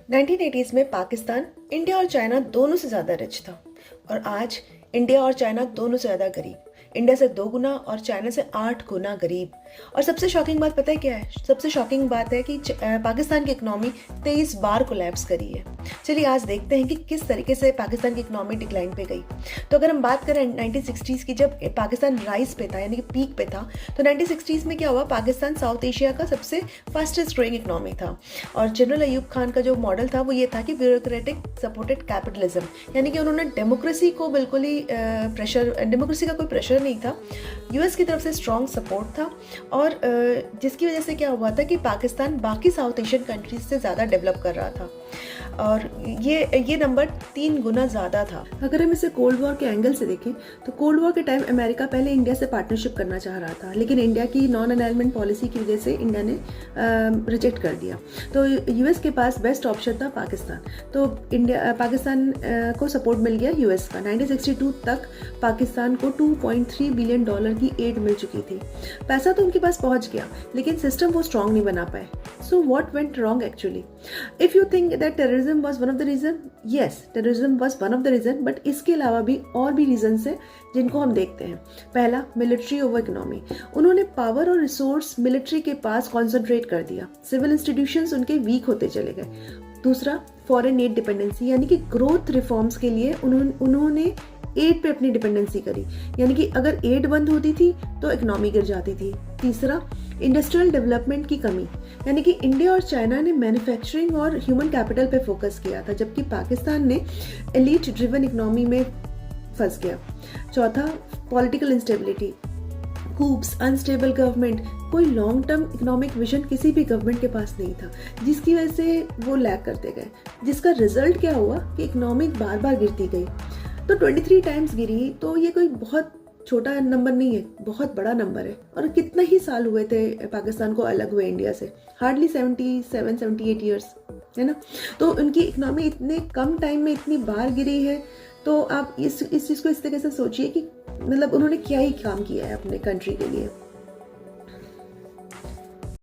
1980s में Pakistan India और China दोनों से ज़्यादा रिच था और आज इंडिया और चाइना दोनों से ज़्यादा गरीब। इंडिया से 2 गुना और चाइना से 8 गुना गरीब। और सबसे शॉकिंग बात पता है क्या है? सबसे शॉकिंग बात है कि पाकिस्तान की इकनॉमी 23 बार कोलैप्स करी है। चलिए आज देखते हैं कि किस तरीके से पाकिस्तान की इकनॉमी डिक्लाइन पे गई। तो अगर हम बात करें 1960s की, जब पाकिस्तान राइज पे था यानी कि पीक पे था, तो 1960s में क्या हुआ, पाकिस्तान साउथ एशिया का सबसे फास्टेस्ट ग्रोइंग इकनॉमी था। और जनरल अयूब खान का जो मॉडल था वो ये था कि ब्यूरोक्रेटिक सपोर्टेड कैपिटलिज्म, यानी कि उन्होंने डेमोक्रेसी को बिल्कुल ही डेमोक्रेसी का कोई प्रेशर नहीं था। यूएस की तरफ से स्ट्रॉन्ग सपोर्ट था और जिसकी वजह से क्या हुआ था कि पाकिस्तान बाकी साउथ एशियन कंट्रीज से ज़्यादा डेवलप कर रहा था और ये नंबर 3 गुना ज़्यादा था। अगर हम इसे कोल्ड वॉर के एंगल से देखें तो कोल्ड वॉर के टाइम अमेरिका पहले इंडिया से पार्टनरशिप करना चाह रहा था, लेकिन इंडिया की नॉन अलाइनमेंट पॉलिसी की वजह से इंडिया ने रिजेक्ट कर दिया। तो यूएस के पास बेस्ट ऑप्शन था पाकिस्तान, तो पाकिस्तान को सपोर्ट मिल गया यूएस का। 1962 तक पाकिस्तान को $2.3 बिलियन की एड मिल चुकी थी। पैसा तो उनके पास पहुंच गया, लेकिन सिस्टम वो स्ट्रॉन्ग नहीं बना पाए। So what went wrong actually? If you think that terrorism was one of the reason, yes terrorism was one of the reason, but इसके अलावा भी और भी रीजंस हैं जिनको हम देखते हैं। पहला, मिलिट्री ओवर इकोनॉमी। उन्होंने पावर और रिसोर्स मिलिट्री के पास कॉन्सेंट्रेट कर दिया, सिविल इंस्टीट्यूशंस उनके वीक होते चले गए। दूसरा, फॉरेन एड डिपेंडेंसी, यानी कि ग्रोथ रिफॉर्म्स के लिए उन्होंने एड पे अपनी डिपेंडेंसी करी, यानी कि अगर एड बंद होती थी तो इकोनॉमी गिर जाती थी। तीसरा, इंडस्ट्रियल डेवलपमेंट की कमी, यानी कि इंडिया और चाइना ने मैन्युफैक्चरिंग और ह्यूमन कैपिटल पे फोकस किया था, जबकि पाकिस्तान ने एलीट ड्रिवन इकोनॉमी में फंस गया। चौथा, पॉलिटिकल इंस्टेबिलिटी, कूप्स, अनस्टेबल गवर्नमेंट, कोई लॉन्ग टर्म इकोनॉमिक विजन किसी भी गवर्नमेंट के पास नहीं था, जिसकी वजह से वो लैग करते गए, जिसका रिजल्ट क्या हुआ कि इकोनॉमिक बार बार गिरती गई। तो 23 टाइम्स गिरी, तो ये कोई बहुत छोटा नंबर नहीं है, बहुत बड़ा नंबर है। और कितना ही साल हुए थे पाकिस्तान को अलग हुए इंडिया से, हार्डली 77-78 ईयर्स, है ना। तो उनकी इकोनॉमी इतने कम टाइम में इतनी बार गिरी है, तो आप इस चीज़ को इस तरीके से सोचिए कि मतलब उन्होंने क्या ही काम किया है अपने कंट्री के लिए।